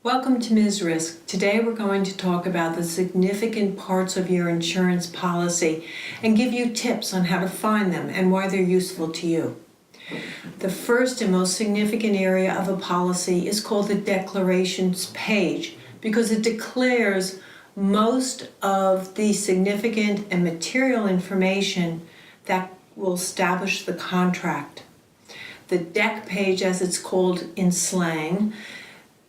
Welcome to Ms. Risk. Today we're going to talk about the significant parts of your insurance policy and give you tips on how to find them and why they're useful to you. The first and most significant area of a policy is called the declarations page because it declares most of the significant and material information that will establish the contract. The Dec Page, as it's called in slang,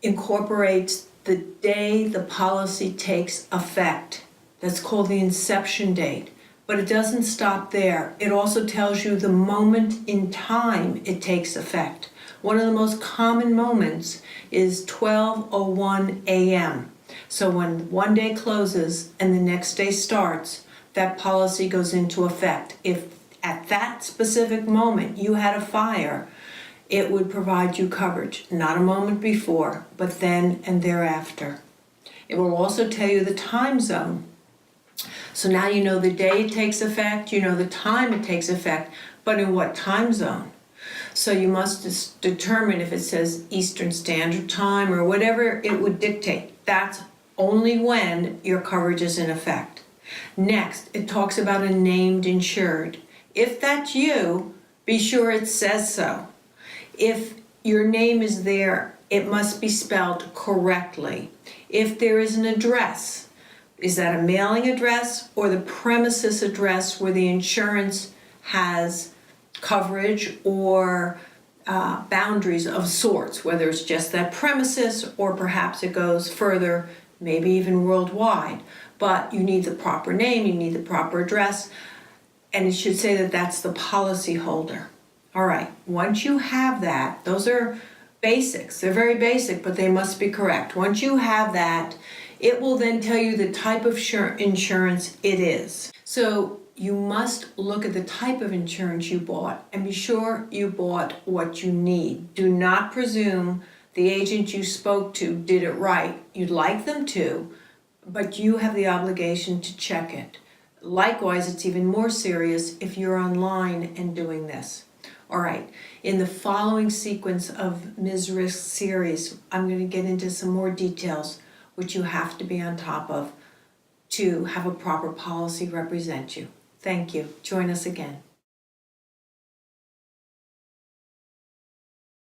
incorporates the day the policy takes effect. That's called the inception date. But it doesn't stop there. It also tells you the moment in time it takes effect. One of the most common moments is 12:01 a.m. So when one day closes and the next day starts, that policy goes into effect. If at that specific moment you had a fire, it would provide you coverage, not a moment before, but then and thereafter. It will also tell you the time zone. So now you know the day it takes effect, you know the time it takes effect, but in what time zone. So you must determine if it says Eastern Standard Time or whatever it would dictate. That's only when your coverage is in effect. Next, it talks about a named insured. If that's you, be sure it says so. If your name is there, it must be spelled correctly. If there is an address, is that a mailing address or the premises address where the insurance has coverage or boundaries of sorts, whether it's just that premises or perhaps it goes further, maybe even worldwide. But you need the proper name, you need the proper address, and it should say that that's the policy holder. All right, once you have that, those are basics. They're very basic, but they must be correct. Once you have that, it will then tell you the type of insurance it is. So you must look at the type of insurance you bought and be sure you bought what you need. Do not presume the agent you spoke to did it right. You'd like them to, but you have the obligation to check it. Likewise, it's even more serious if you're online and doing this. All right, in the following sequence of Ms. Risk series, I'm going to get into some more details which you have to be on top of to have a proper policy represent you. Thank you. Join us again.